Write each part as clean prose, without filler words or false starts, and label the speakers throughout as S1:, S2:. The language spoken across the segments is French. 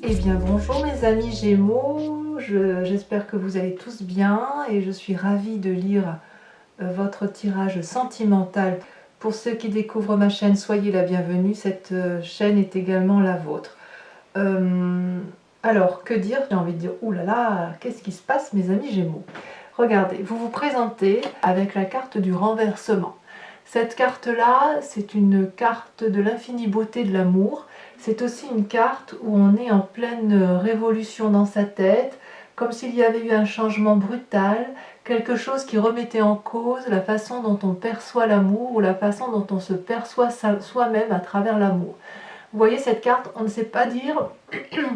S1: Eh bien bonjour mes amis Gémeaux, j'espère que vous allez tous bien et je suis ravie de lire votre tirage sentimental. Pour ceux qui découvrent ma chaîne, soyez la bienvenue, cette chaîne est également la vôtre. Alors que dire? J'ai envie de dire, oulala, qu'est-ce qui se passe mes amis Gémeaux? Regardez, vous vous présentez avec la carte du renversement. Cette carte-là, c'est une carte de l'infinie beauté de l'amour. C'est aussi une carte où on est en pleine révolution dans sa tête, comme s'il y avait eu un changement brutal, quelque chose qui remettait en cause la façon dont on perçoit l'amour ou la façon dont on se perçoit soi-même à travers l'amour. Vous voyez cette carte, on ne sait pas dire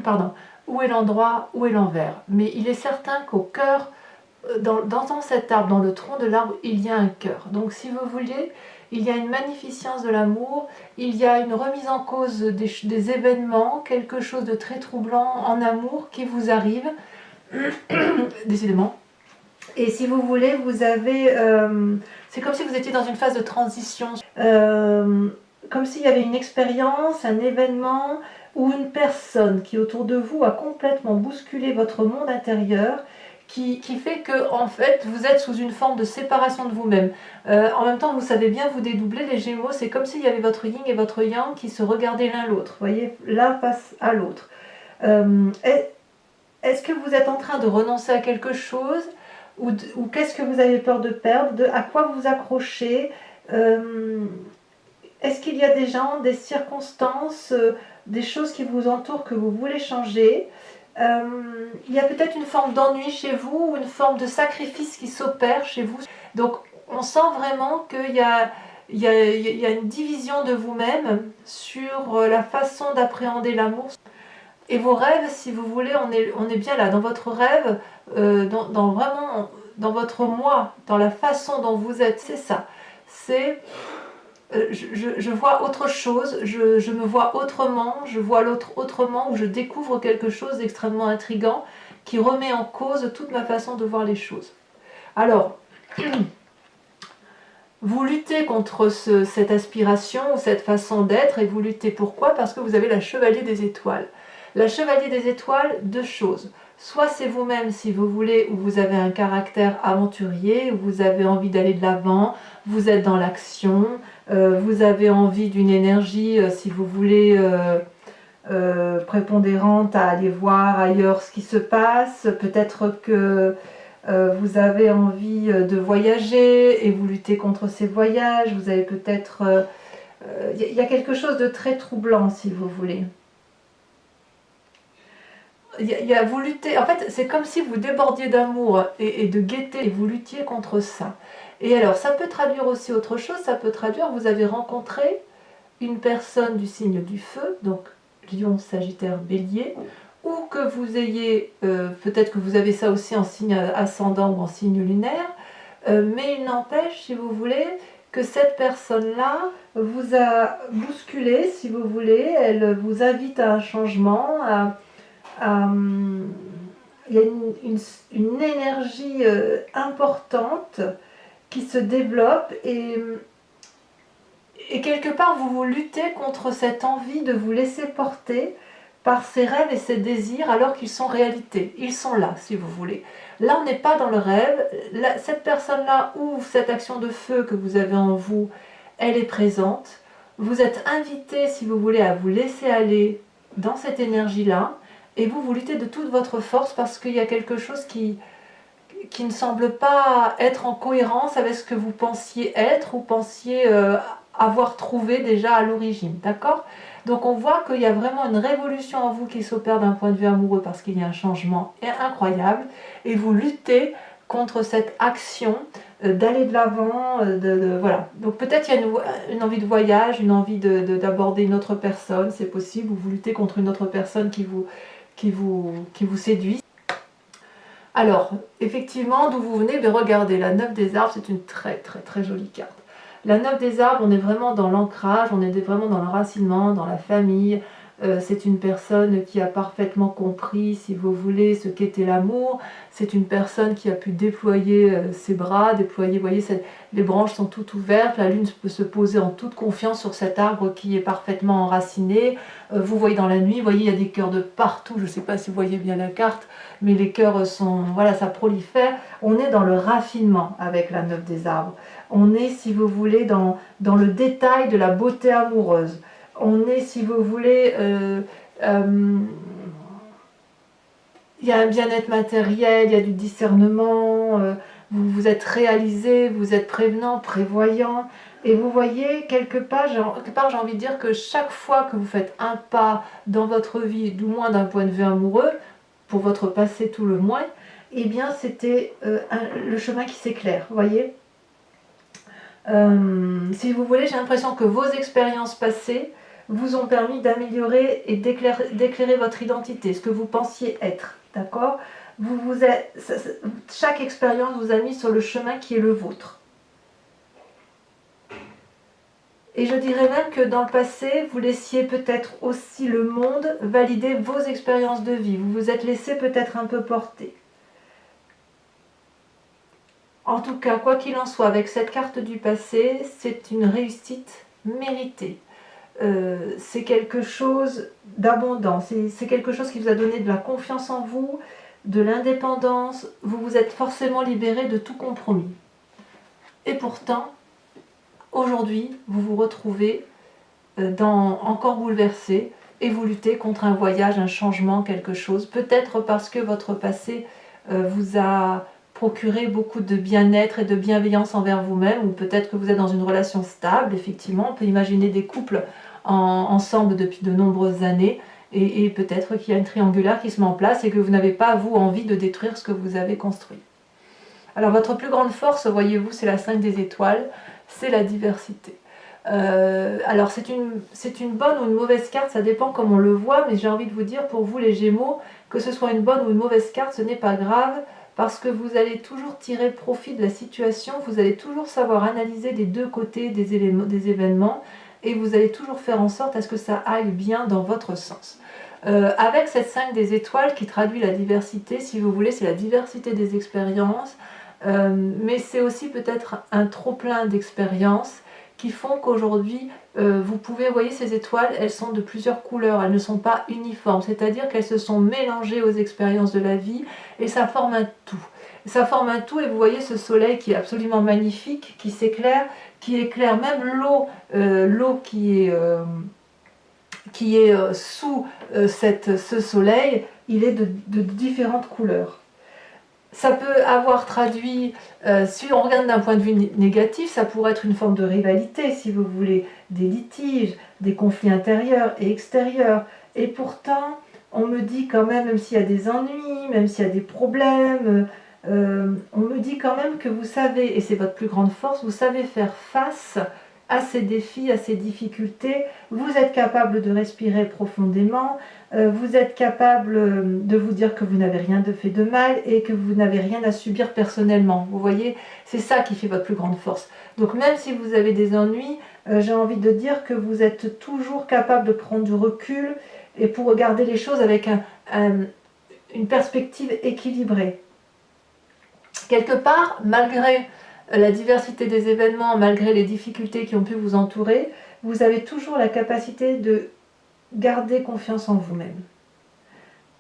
S1: pardon, où est l'endroit, où est l'envers. Mais il est certain qu'au cœur, dans cet arbre, dans le tronc de l'arbre, il y a un cœur. Donc si vous voulez, il y a une magnificence de l'amour, il y a une remise en cause des événements, quelque chose de très troublant en amour qui vous arrive, décidément. Et si vous voulez, vous avez... c'est comme si vous étiez dans une phase de transition, comme s'il y avait une expérience, un événement ou une personne qui autour de vous a complètement bousculé votre monde intérieur, qui fait que en fait vous êtes sous une forme de séparation de vous-même. En même temps, vous savez bien vous dédoubler les Gémeaux, c'est comme s'il y avait votre yin et votre yang qui se regardaient l'un l'autre, voyez, l'un face à l'autre. Est-ce que vous êtes en train de renoncer à quelque chose ou qu'est-ce que vous avez peur de perdre, à quoi vous accrochez? Est-ce qu'il y a des gens, des circonstances, des choses qui vous entourent que vous voulez changer? Il y a peut-être une forme d'ennui chez vous ou une forme de sacrifice qui s'opère chez vous. Donc on sent vraiment qu'il y a une division de vous-même sur la façon d'appréhender l'amour. Et vos rêves, si vous voulez, on est bien là, dans votre rêve, vraiment dans votre moi, dans la façon dont vous êtes, c'est ça. C'est... je vois autre chose, je me vois autrement, je vois l'autre autrement, ou je découvre quelque chose d'extrêmement intriguant qui remet en cause toute ma façon de voir les choses. Alors, vous luttez contre cette aspiration ou cette façon d'être, et vous luttez pourquoi? Parce que vous avez la chevalier des étoiles. La chevalier des étoiles, deux choses. Soit c'est vous-même si vous voulez, où vous avez un caractère aventurier, où vous avez envie d'aller de l'avant, vous êtes dans l'action, vous avez envie d'une énergie, si vous voulez, prépondérante à aller voir ailleurs ce qui se passe. Peut-être que vous avez envie de voyager et vous luttez contre ces voyages. Vous avez peut-être... il y a quelque chose de très troublant, si vous voulez. Vous luttez, en fait, c'est comme si vous débordiez d'amour et de gaieté et vous luttiez contre ça. Et alors, ça peut traduire aussi autre chose, ça peut traduire, vous avez rencontré une personne du signe du feu, donc Lion, Sagittaire, Bélier, ou que vous ayez, peut-être que vous avez ça aussi en signe ascendant ou en signe lunaire, mais il n'empêche, si vous voulez, que cette personne-là vous a bousculé, si vous voulez, elle vous invite à un changement, il y a une énergie importante qui se développe et quelque part vous luttez contre cette envie de vous laisser porter par ces rêves et ces désirs alors qu'ils sont réalité. Ils sont là, si vous voulez. Là, on n'est pas dans le rêve. Là, cette personne-là ou cette action de feu que vous avez en vous, elle est présente. Vous êtes invité, si vous voulez, à vous laisser aller dans cette énergie-là. Et vous luttez de toute votre force parce qu'il y a quelque chose qui ne semble pas être en cohérence avec ce que vous pensiez être ou pensiez avoir trouvé déjà à l'origine, d'accord? Donc on voit qu'il y a vraiment une révolution en vous qui s'opère d'un point de vue amoureux parce qu'il y a un changement incroyable et vous luttez contre cette action d'aller de l'avant, voilà. Donc peut-être il y a une envie de voyage, une envie d'aborder une autre personne, c'est possible, ou vous luttez contre une autre personne qui vous séduit. Alors, effectivement, d'où vous venez, mais regardez, la 9 des arbres, c'est une très très très jolie carte. La 9 des arbres, on est vraiment dans l'ancrage, on est vraiment dans l'enracinement, dans la famille, c'est une personne qui a parfaitement compris, si vous voulez, ce qu'était l'amour. C'est une personne qui a pu déployer ses bras, déployer, vous voyez, les branches sont toutes ouvertes, la lune peut se poser en toute confiance sur cet arbre qui est parfaitement enraciné. Vous voyez dans la nuit, vous voyez, il y a des cœurs de partout, je ne sais pas si vous voyez bien la carte, mais les cœurs sont, voilà, ça prolifère. On est dans le raffinement avec la 9 des arbres. On est, si vous voulez, dans le détail de la beauté amoureuse. On est, si vous voulez, il y a un bien-être matériel, il y a du discernement, vous vous êtes réalisé, vous êtes prévenant, prévoyant. Et vous voyez, quelque part, j'ai envie de dire que chaque fois que vous faites un pas dans votre vie, du moins d'un point de vue amoureux, pour votre passé tout le moins, eh bien c'était le chemin qui s'éclaire, vous voyez. Si vous voulez, j'ai l'impression que vos expériences passées vous ont permis d'améliorer et d'éclairer votre identité, ce que vous pensiez être, d'accord? Chaque expérience vous a mis sur le chemin qui est le vôtre. Et je dirais même que dans le passé, vous laissiez peut-être aussi le monde valider vos expériences de vie. Vous vous êtes laissé peut-être un peu porter. En tout cas, quoi qu'il en soit, avec cette carte du passé, c'est une réussite méritée. C'est quelque chose d'abondant, c'est quelque chose qui vous a donné de la confiance en vous, de l'indépendance, vous vous êtes forcément libéré de tout compromis. Et pourtant, aujourd'hui, vous vous retrouvez encore bouleversé et vous luttez contre un voyage, un changement, quelque chose, peut-être parce que votre passé vous a procuré beaucoup de bien-être et de bienveillance envers vous-même, ou peut-être que vous êtes dans une relation stable, effectivement, on peut imaginer des couples ensemble depuis de nombreuses années, et peut-être qu'il y a une triangulaire qui se met en place et que vous n'avez pas, vous, envie de détruire ce que vous avez construit. Alors votre plus grande force, voyez-vous, c'est la 5 des étoiles, c'est la diversité. Alors c'est une bonne ou une mauvaise carte, ça dépend comme on le voit, mais j'ai envie de vous dire, pour vous les Gémeaux, que ce soit une bonne ou une mauvaise carte, ce n'est pas grave, parce que vous allez toujours tirer profit de la situation, vous allez toujours savoir analyser des deux côtés des événements, et vous allez toujours faire en sorte à ce que ça aille bien dans votre sens. Avec cette 5 des étoiles qui traduit la diversité, si vous voulez, c'est la diversité des expériences, mais c'est aussi peut-être un trop-plein d'expériences qui font qu'aujourd'hui, vous pouvez, vous voyez ces étoiles, elles sont de plusieurs couleurs, elles ne sont pas uniformes, c'est-à-dire qu'elles se sont mélangées aux expériences de la vie, et ça forme un tout. Ça forme un tout, et vous voyez ce soleil qui est absolument magnifique, qui s'éclaire, qui éclaire même l'eau qui est sous ce soleil, il est de différentes couleurs. Ça peut avoir traduit, si on regarde d'un point de vue négatif, ça pourrait être une forme de rivalité, si vous voulez, des litiges, des conflits intérieurs et extérieurs. Et pourtant, on me dit quand même s'il y a des ennuis, même s'il y a des problèmes, on me dit quand même que vous savez, et c'est votre plus grande force, vous savez faire face à ces défis, à ces difficultés. Vous êtes capable de respirer profondément, vous êtes capable de vous dire que vous n'avez rien de fait de mal et que vous n'avez rien à subir personnellement. Vous voyez, c'est ça qui fait votre plus grande force. Donc même si vous avez des ennuis, j'ai envie de dire que vous êtes toujours capable de prendre du recul et pour regarder les choses avec une perspective équilibrée. Quelque part, malgré la diversité des événements, malgré les difficultés qui ont pu vous entourer, vous avez toujours la capacité de garder confiance en vous-même.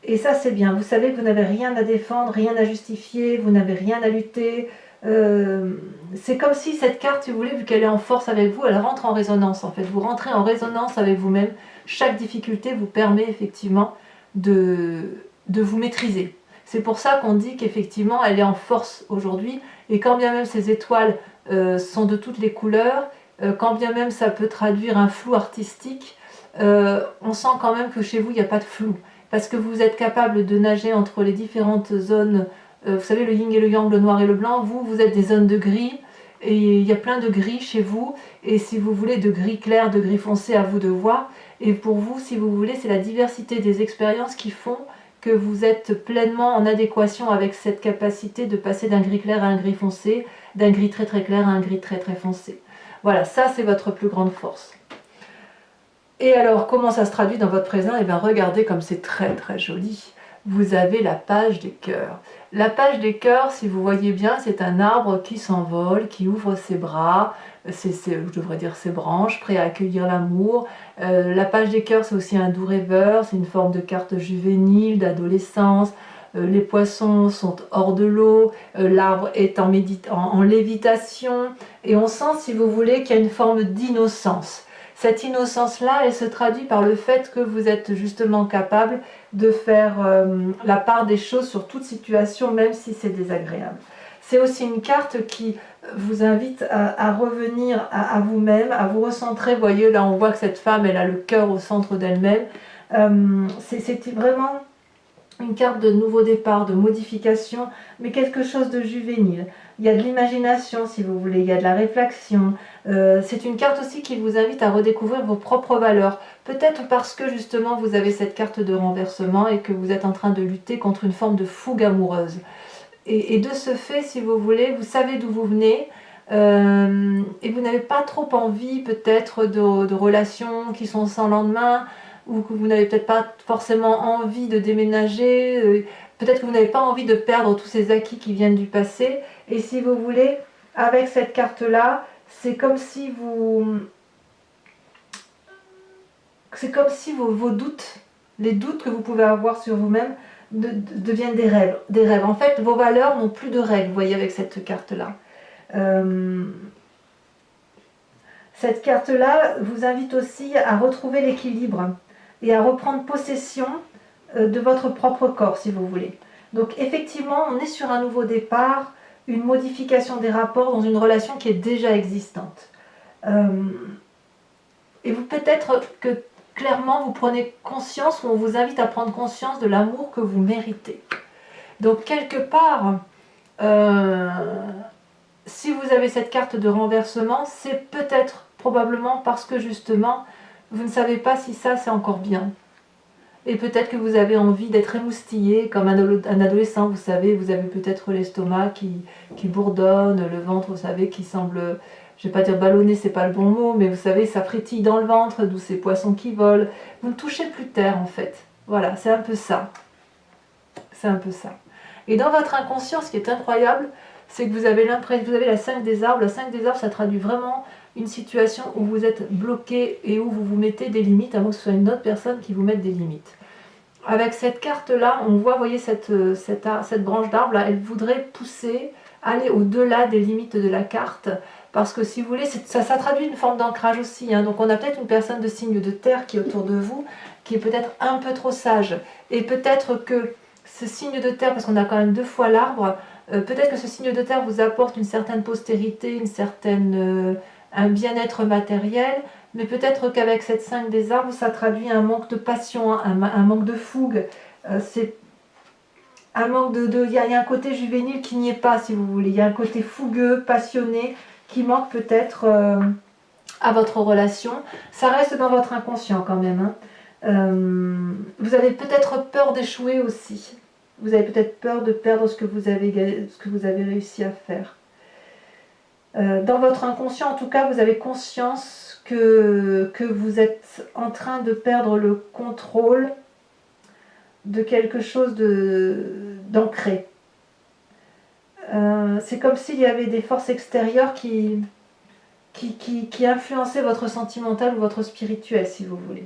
S1: Et ça, c'est bien. Vous savez que vous n'avez rien à défendre, rien à justifier, vous n'avez rien à lutter. C'est comme si cette carte, si vous voulez, vu qu'elle est en force avec vous, elle rentre en résonance en fait. Vous rentrez en résonance avec vous-même. Chaque difficulté vous permet effectivement de vous maîtriser. C'est pour ça qu'on dit qu'effectivement, elle est en force aujourd'hui. Et quand bien même ces étoiles sont de toutes les couleurs, quand bien même ça peut traduire un flou artistique, on sent quand même que chez vous, il n'y a pas de flou. Parce que vous êtes capable de nager entre les différentes zones, vous savez, le yin et le yang, le noir et le blanc, vous êtes des zones de gris, et il y a plein de gris chez vous, et si vous voulez de gris clair, de gris foncé, à vous de voir. Et pour vous, si vous voulez, c'est la diversité des expériences qui font que vous êtes pleinement en adéquation avec cette capacité de passer d'un gris clair à un gris foncé, d'un gris très très clair à un gris très très foncé. Voilà, ça c'est votre plus grande force. Et alors, comment ça se traduit dans votre présent? Eh bien, regardez comme c'est très très joli. Vous avez la page des cœurs. La page des cœurs, si vous voyez bien, c'est un arbre qui s'envole, qui ouvre ses bras, je devrais dire ses branches, prêt à accueillir l'amour. La page des cœurs, c'est aussi un doux rêveur, c'est une forme de carte juvénile, d'adolescence. Les poissons sont hors de l'eau, l'arbre est en lévitation, et on sent, si vous voulez, qu'il y a une forme d'innocence. Cette innocence-là, elle se traduit par le fait que vous êtes justement capable de faire la part des choses sur toute situation, même si c'est désagréable. C'est aussi une carte qui vous invite à revenir à vous-même, à vous recentrer. Vous voyez, là on voit que cette femme, elle a le cœur au centre d'elle-même. C'est vraiment une carte de nouveau départ, de modification, mais quelque chose de juvénile. Il y a de l'imagination, si vous voulez, il y a de la réflexion. C'est une carte aussi qui vous invite à redécouvrir vos propres valeurs. Peut-être parce que justement vous avez cette carte de renversement et que vous êtes en train de lutter contre une forme de fougue amoureuse. Et de ce fait, si vous voulez, vous savez d'où vous venez, et vous n'avez pas trop envie peut-être de relations qui sont sans lendemain, ou que vous n'avez peut-être pas forcément envie de déménager, peut-être que vous n'avez pas envie de perdre tous ces acquis qui viennent du passé. Et si vous voulez, avec cette carte-là, c'est comme si vos doutes, les doutes que vous pouvez avoir sur vous-même, deviennent des rêves. En fait, vos valeurs n'ont plus de règles, vous voyez, avec cette carte-là. Cette carte-là vous invite aussi à retrouver l'équilibre et à reprendre possession de votre propre corps, si vous voulez. Donc effectivement, on est sur un nouveau départ, une modification des rapports dans une relation qui est déjà existante. Et vous, peut-être que clairement vous prenez conscience, ou on vous invite à prendre conscience de l'amour que vous méritez. Donc quelque part, si vous avez cette carte de renversement, c'est peut-être probablement parce que justement vous ne savez pas si ça c'est encore bien. Et peut-être que vous avez envie d'être émoustillé comme un adolescent, vous savez, vous avez peut-être l'estomac qui bourdonne, le ventre, vous savez, qui semble, je ne vais pas dire ballonné, c'est pas le bon mot, mais vous savez, ça frétille dans le ventre, d'où ces poissons qui volent. Vous ne touchez plus terre en fait. Voilà, c'est un peu ça. C'est un peu ça. Et dans votre inconscient, ce qui est incroyable, c'est que vous avez la 5 des arbres. La 5 des arbres, ça traduit vraiment une situation où vous êtes bloqué et où vous vous mettez des limites, à moins que ce soit une autre personne qui vous mette des limites. Avec cette carte-là, on voit, vous voyez, cette branche d'arbre, elle voudrait pousser, aller au-delà des limites de la carte, parce que si vous voulez, ça traduit une forme d'ancrage aussi. Hein. Donc on a peut-être une personne de signe de terre qui est autour de vous, qui est peut-être un peu trop sage. Et peut-être que ce signe de terre, parce qu'on a quand même 2 fois l'arbre, peut-être que ce signe de terre vous apporte une certaine postérité, un bien-être matériel, mais peut-être qu'avec cette 5 des arbres, ça traduit un manque de passion, un manque de fougue. C'est un manque il y a un côté juvénile qui n'y est pas, si vous voulez. Il y a un côté fougueux, passionné, qui manque peut-être à votre relation. Ça reste dans votre inconscient quand même. Hein. Vous avez peut-être peur d'échouer aussi. Vous avez peut-être peur de perdre ce que vous avez réussi à faire. Dans votre inconscient, en tout cas, vous avez conscience que vous êtes en train de perdre le contrôle de quelque chose d'ancré. C'est comme s'il y avait des forces extérieures qui influençaient votre sentimental ou votre spirituel, si vous voulez.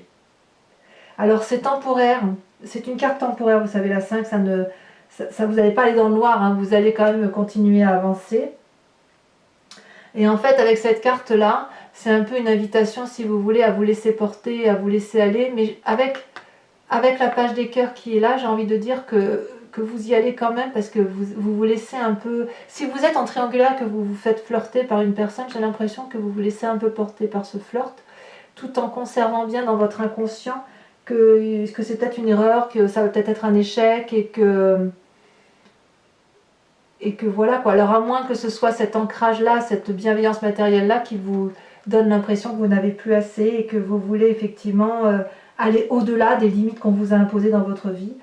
S1: Alors c'est temporaire, c'est une carte temporaire, vous savez, la 5, vous n'allez pas aller dans le noir, hein, vous allez quand même continuer à avancer. Et en fait, avec cette carte-là, c'est un peu une invitation, si vous voulez, à vous laisser porter, à vous laisser aller. Mais avec la page des cœurs qui est là, j'ai envie de dire que vous y allez quand même, parce que vous laissez un peu... Si vous êtes en triangulaire, que vous vous faites flirter par une personne, j'ai l'impression que vous vous laissez un peu porter par ce flirt, tout en conservant bien dans votre inconscient que c'est peut-être une erreur, que ça va peut-être être un échec, et que voilà quoi. Alors à moins que ce soit cet ancrage-là, cette bienveillance matérielle-là qui vous donne l'impression que vous n'avez plus assez et que vous voulez effectivement aller au-delà des limites qu'on vous a imposées dans votre vie.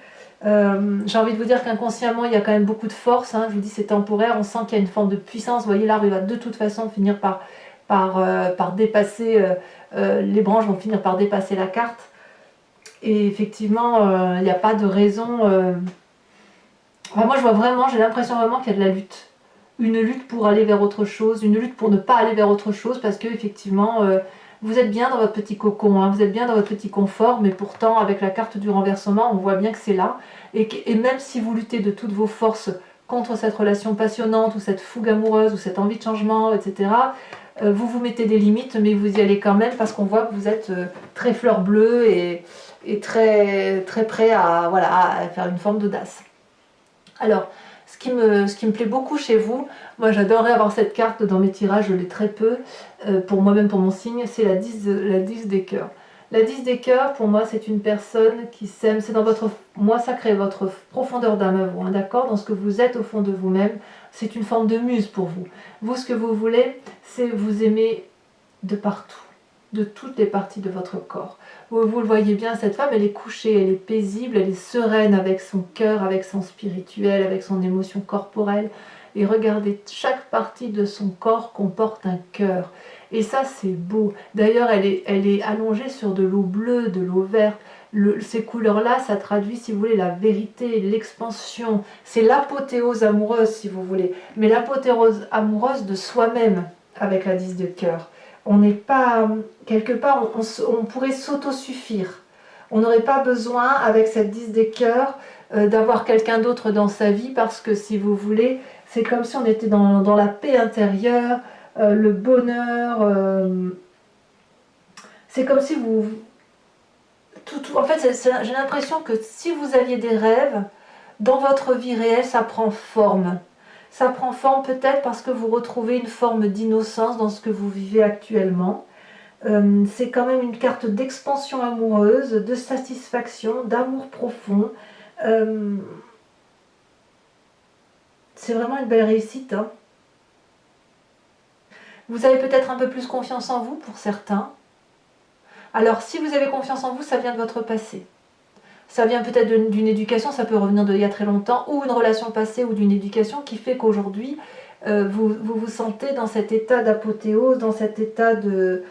S1: J'ai envie de vous dire qu'inconsciemment il y a quand même beaucoup de force, hein. Je vous dis c'est temporaire, on sent qu'il y a une forme de puissance. Vous voyez, l'arbre il va de toute façon finir par par dépasser, les branches vont finir par dépasser la carte. Et effectivement, il n'y a pas de raison. Enfin, moi, je vois vraiment, j'ai l'impression vraiment qu'il y a de la lutte. Une lutte pour aller vers autre chose, une lutte pour ne pas aller vers autre chose, parce que effectivement, vous êtes bien dans votre petit cocon, hein, vous êtes bien dans votre petit confort, mais pourtant, avec la carte du renversement, on voit bien que c'est là. Et même si vous luttez de toutes vos forces contre cette relation passionnante, ou cette fougue amoureuse, ou cette envie de changement, etc., vous vous mettez des limites, mais vous y allez quand même, parce qu'on voit que vous êtes très fleur bleue et très, très prêt à, voilà, à faire une forme d'audace. Alors, ce qui me plaît beaucoup chez vous, moi j'adorerais avoir cette carte dans mes tirages, je l'ai très peu, pour moi-même, pour mon signe, c'est la 10 des cœurs. La 10 des cœurs, pour moi, c'est une personne qui s'aime, c'est dans votre moi sacré, votre profondeur d'âme à vous, hein, d'accord, dans ce que vous êtes au fond de vous-même, c'est une forme de muse pour vous. Vous, ce que vous voulez, c'est vous aimer de partout, de toutes les parties de votre corps. Vous le voyez bien, cette femme, elle est couchée, elle est paisible, elle est sereine avec son cœur, avec son spirituel, avec son émotion corporelle. Et regardez, chaque partie de son corps comporte un cœur. Et ça, c'est beau. D'ailleurs, elle est allongée sur de l'eau bleue, de l'eau verte. Ces couleurs-là, ça traduit, si vous voulez, la vérité, l'expansion. C'est l'apothéose amoureuse, si vous voulez. Mais l'apothéose amoureuse de soi-même, avec la 10 de cœur. On n'est pas, quelque part, on pourrait s'autosuffire. On n'aurait pas besoin, avec cette 10 des cœurs, d'avoir quelqu'un d'autre dans sa vie, parce que, si vous voulez, c'est comme si on était dans la paix intérieure, le bonheur. C'est comme si vous... en fait, j'ai l'impression que si vous aviez des rêves, dans votre vie réelle, ça prend forme. Ça prend forme peut-être parce que vous retrouvez une forme d'innocence dans ce que vous vivez actuellement. C'est quand même une carte d'expansion amoureuse, de satisfaction, d'amour profond. C'est vraiment une belle réussite, hein. Vous avez peut-être un peu plus confiance en vous pour certains. Alors si vous avez confiance en vous, ça vient de votre passé. Ça vient peut-être d'une éducation, ça peut revenir d'il y a très longtemps, ou une relation passée ou d'une éducation qui fait qu'aujourd'hui, vous sentez dans cet état d'apothéose, dans cet état de...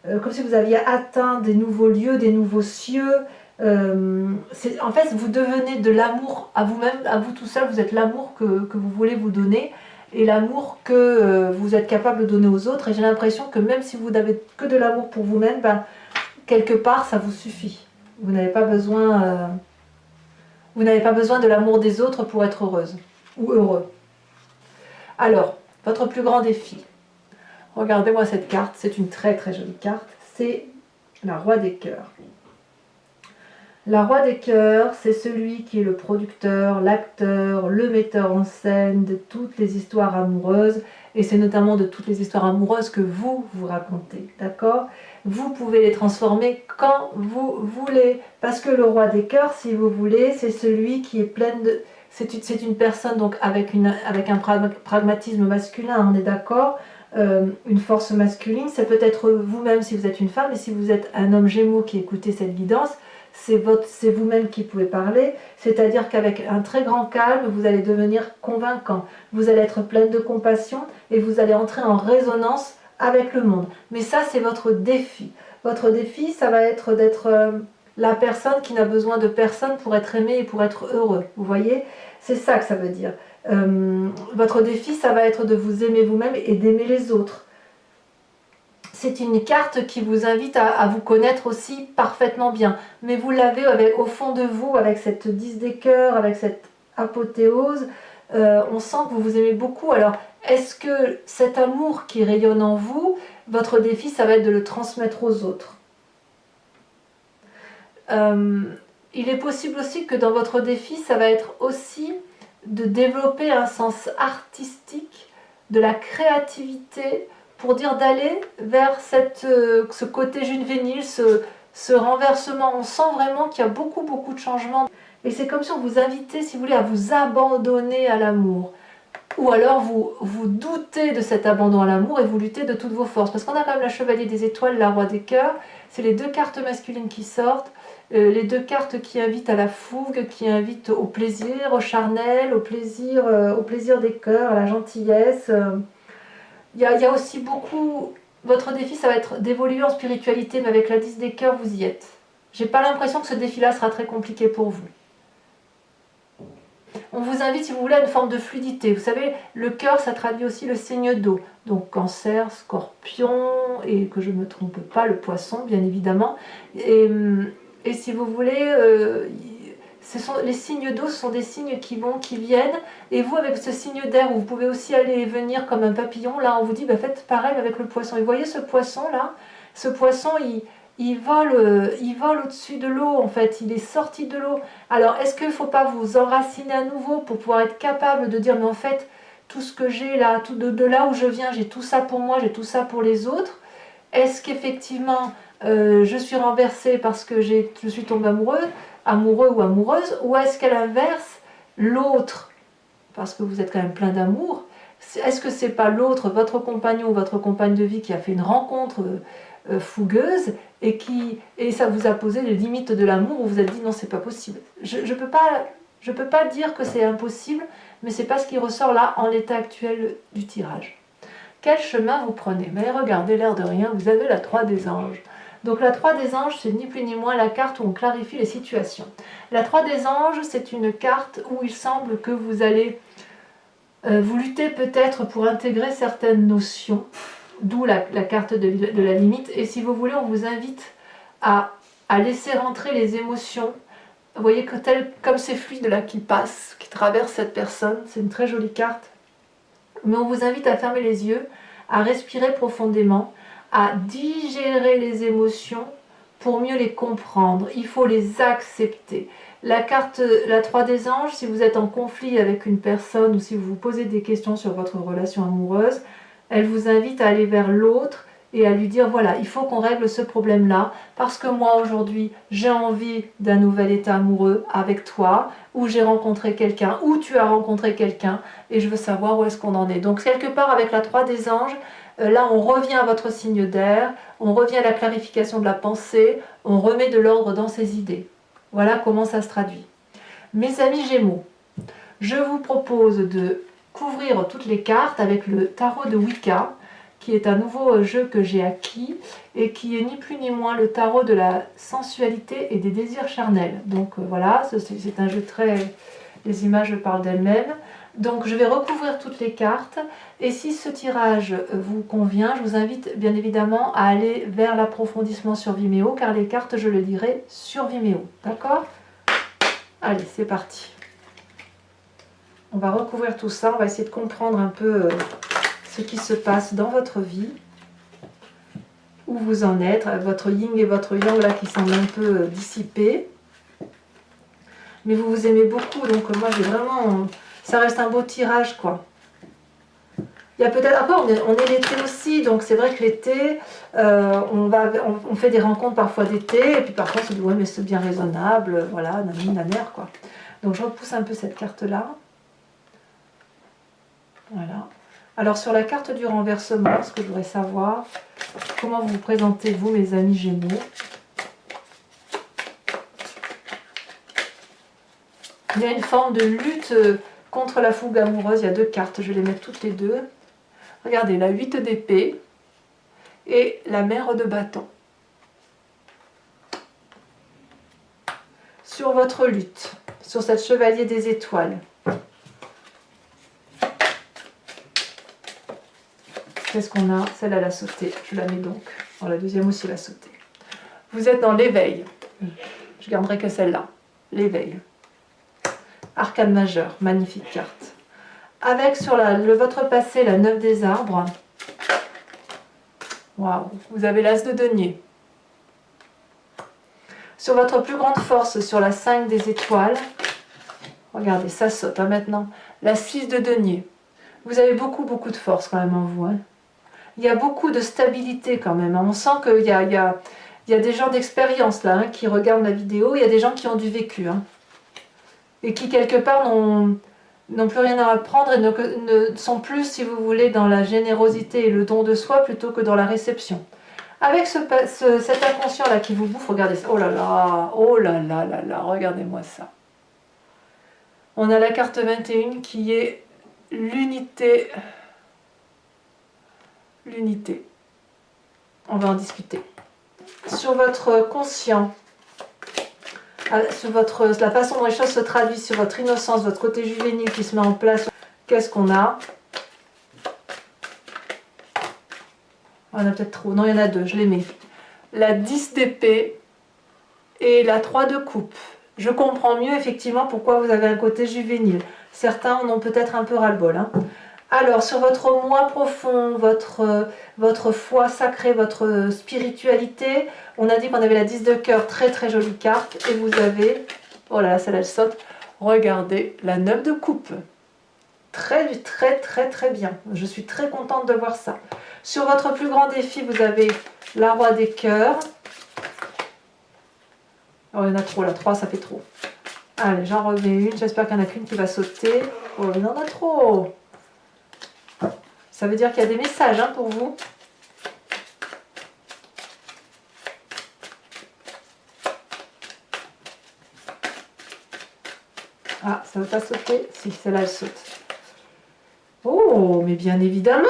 S1: comme si vous aviez atteint des nouveaux lieux, des nouveaux cieux. En fait, vous devenez de l'amour à vous-même, à vous tout seul, vous êtes l'amour que vous voulez vous donner, et l'amour que vous êtes capable de donner aux autres. Et j'ai l'impression que même si vous n'avez que de l'amour pour vous-même, ben, quelque part, ça vous suffit. Vous n'avez pas besoin de l'amour des autres pour être heureuse ou heureux. Alors, votre plus grand défi. Regardez-moi cette carte, c'est une très très jolie carte. C'est la Roi des cœurs. La Roi des cœurs, c'est celui qui est le producteur, l'acteur, le metteur en scène de toutes les histoires amoureuses. Et c'est notamment de toutes les histoires amoureuses que vous racontez, d'accord? Vous pouvez les transformer quand vous voulez. Parce que le Roi des cœurs, si vous voulez, c'est celui qui est plein de... C'est une personne donc avec un pragmatisme masculin, on est d'accord, une force masculine. C'est peut-être vous-même si vous êtes une femme, et si vous êtes un homme Gémeaux qui écoutez cette guidance, c'est vous-même qui pouvez parler, c'est-à-dire qu'avec un très grand calme, vous allez devenir convaincant, vous allez être pleine de compassion et vous allez entrer en résonance avec le monde. Mais ça, c'est votre défi. Votre défi, ça va être d'être la personne qui n'a besoin de personne pour être aimée et pour être heureux. Vous voyez? C'est ça que ça veut dire. Votre défi, ça va être de vous aimer vous-même et d'aimer les autres. C'est une carte qui vous invite à vous connaître aussi parfaitement bien. Mais vous l'avez au fond de vous, avec cette 10 des cœurs, avec cette apothéose. On sent que vous vous aimez beaucoup. Alors, est-ce que cet amour qui rayonne en vous, votre défi, ça va être de le transmettre aux autres? Il est possible aussi que dans votre défi, ça va être aussi de développer un sens artistique, de la créativité, pour dire d'aller vers ce côté juvénile, ce renversement. On sent vraiment qu'il y a beaucoup de changements. Et c'est comme si on vous invitait, si vous voulez, à vous abandonner à l'amour. Ou alors vous doutez de cet abandon à l'amour et vous luttez de toutes vos forces. Parce qu'on a quand même la Chevalier des Étoiles, la Roi des Cœurs. C'est les deux cartes masculines qui sortent. Les deux cartes qui invitent à la fougue, qui invitent au plaisir, au charnel, au plaisir des cœurs, à la gentillesse. Il y a aussi beaucoup Votre défi, ça va être d'évoluer en spiritualité, mais avec la 10 des cœurs, vous y êtes. J'ai pas l'impression que ce défi-là sera très compliqué pour vous. On vous invite, si vous voulez, à une forme de fluidité. Vous savez, le cœur, ça traduit aussi le signe d'eau. Donc Cancer, Scorpion, et que je ne me trompe pas, le Poisson, bien évidemment. Et si vous voulez, les signes d'eau, ce sont des signes qui vont, qui viennent. Et vous, avec ce signe d'air, vous pouvez aussi aller et venir comme un papillon. Là, on vous dit, bah, faites pareil avec le Poisson. Et vous voyez ce Poisson-là, ce Poisson, il vole au-dessus de l'eau, en fait, il est sorti de l'eau. Alors, est-ce qu'il ne faut pas vous enraciner à nouveau pour pouvoir être capable de dire, mais en fait, tout ce que j'ai là, tout de là où je viens, j'ai tout ça pour moi, j'ai tout ça pour les autres. Est-ce qu'effectivement, je suis renversée parce que je suis tombée amoureux ou amoureuse, ou est-ce qu'à l'inverse, l'autre, parce que vous êtes quand même plein d'amour, est-ce que c'est pas l'autre, votre compagnon ou votre compagne de vie qui a fait une rencontre fougueuse et ça vous a posé les limites de l'amour où vous vous êtes dit non, c'est pas possible. Je peux pas dire que c'est impossible, mais c'est pas ce qui ressort là en l'état actuel du tirage. Quel chemin vous prenez? Mais regardez, l'air de rien, vous avez la 3 des anges. Donc la 3 des anges, c'est ni plus ni moins la carte où on clarifie les situations. La 3 des anges, c'est une carte où il semble que vous allez vous lutter peut-être pour intégrer certaines notions, d'où la carte de la limite. Et si vous voulez, on vous invite à laisser rentrer les émotions. Vous voyez que comme ces fluides là qui passent, qui traversent cette personne, c'est une très jolie carte. Mais on vous invite à fermer les yeux, à respirer profondément, à digérer les émotions pour mieux les comprendre. Il faut les accepter. La carte, la 3 des anges, si vous êtes en conflit avec une personne ou si vous vous posez des questions sur votre relation amoureuse, elle vous invite à aller vers l'autre et à lui dire voilà, il faut qu'on règle ce problème-là parce que moi aujourd'hui j'ai envie d'un nouvel état amoureux avec toi, ou j'ai rencontré quelqu'un, ou tu as rencontré quelqu'un et je veux savoir où est-ce qu'on en est. Donc quelque part avec la 3 des anges, là on revient à votre signe d'air, on revient à la clarification de la pensée, on remet de l'ordre dans ses idées. Voilà comment ça se traduit. Mes amis Gémeaux, je vous propose de couvrir toutes les cartes avec le tarot de Wicca, qui est un nouveau jeu que j'ai acquis et qui est ni plus ni moins le tarot de la sensualité et des désirs charnels. Donc voilà, c'est un jeu très... Les images parlent d'elles-mêmes. Donc je vais recouvrir toutes les cartes et si ce tirage vous convient, je vous invite bien évidemment à aller vers l'approfondissement sur Vimeo car les cartes je les lirai sur Vimeo. D'accord? Allez, c'est parti. On va recouvrir tout ça, on va essayer de comprendre un peu ce qui se passe dans votre vie, où vous en êtes, votre yin et votre yang là qui semblent un peu dissipés. Mais vous vous aimez beaucoup, donc moi j'ai vraiment... Ça reste un beau tirage quoi. Il y a peut-être... Après on est l'été aussi, donc c'est vrai que l'été, on fait des rencontres parfois d'été, et puis parfois on se dit ouais mais c'est bien raisonnable, voilà, nanani nanère quoi. Donc je repousse un peu cette carte là. Voilà. Alors sur la carte du renversement, ce que je voudrais savoir, comment vous vous présentez vous mes amis Gémeaux? Il y a une forme de lutte contre la fougue amoureuse, il y a 2 cartes, je vais les mettre toutes les deux. Regardez, la 8 d'épée et la mère de bâton. Sur votre lutte, sur cette chevalier des étoiles. Qu'est-ce qu'on a? Celle-là, elle a sauté. Je la mets donc. Oh, la deuxième aussi, elle a sauté. Vous êtes dans l'éveil. Je garderai que celle-là. L'éveil. Arcane majeur. Magnifique carte. Avec sur votre passé, la 9 des arbres. Waouh. Vous avez l'as de denier. Sur votre plus grande force, sur la 5 des étoiles. Regardez, ça saute hein, maintenant. La 6 de denier. Vous avez beaucoup de force quand même en vous. Hein. Il y a beaucoup de stabilité quand même. On sent qu'il y a des gens d'expérience là hein, qui regardent la vidéo. Il y a des gens qui ont du vécu. Hein, et qui quelque part n'ont plus rien à apprendre et ne sont plus, si vous voulez, dans la générosité et le don de soi plutôt que dans la réception. Avec cet inconscient là qui vous bouffe, regardez ça. Oh là là, regardez-moi ça. On a la carte 21 qui est l'unité. L'unité. On va en discuter. Sur votre conscient, sur la façon dont les choses se traduisent, sur votre innocence, votre côté juvénile qui se met en place, qu'est-ce qu'on a? On en a peut-être trop. Non, il y en a deux, je les mets. La 10 d'épée et la 3 de coupe. Je comprends mieux effectivement pourquoi vous avez un côté juvénile. Certains en ont peut-être un peu ras-le-bol. Hein. Alors, sur votre moi profond, votre foi sacrée, votre spiritualité, on a dit qu'on avait la 10 de cœur, très très jolie carte. Et vous avez, oh là là, celle-là elle saute, regardez, la 9 de coupe. Très très très très bien. Je suis très contente de voir ça. Sur votre plus grand défi, vous avez la roi des cœurs. Oh, il y en a trop là, 3 ça fait trop. Allez, j'en remets une, j'espère qu'il n'y en a qu'une qui va sauter. Oh, il y en a trop. Ça veut dire qu'il y a des messages hein, pour vous. Ah, ça ne veut pas sauter? Si, celle-là, elle saute. Oh, mais bien évidemment.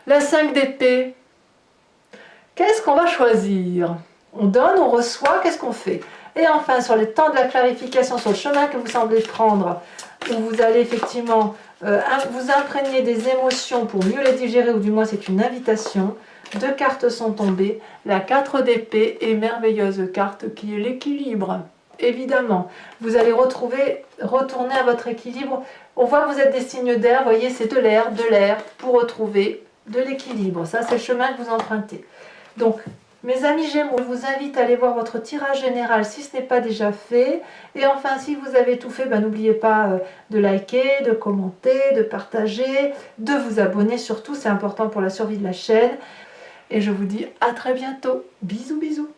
S1: La 5 d'épée. Qu'est-ce qu'on va choisir? On donne, on reçoit, qu'est-ce qu'on fait? Et enfin, sur les temps de la clarification, sur le chemin que vous semblez prendre, où vous allez effectivement vous imprégner des émotions pour mieux les digérer, ou du moins c'est une invitation. 2 cartes sont tombées. La 4 d'épée est merveilleuse carte qui est l'équilibre. Évidemment, vous allez retourner à votre équilibre. On voit que vous êtes des signes d'air, vous voyez, c'est de l'air, pour retrouver de l'équilibre. Ça, c'est le chemin que vous empruntez. Donc, mes amis Gémeaux, je vous invite à aller voir votre tirage général si ce n'est pas déjà fait. Et enfin, si vous avez tout fait, ben, n'oubliez pas de liker, de commenter, de partager, de vous abonner surtout, c'est important pour la survie de la chaîne. Et je vous dis à très bientôt. Bisous, bisous.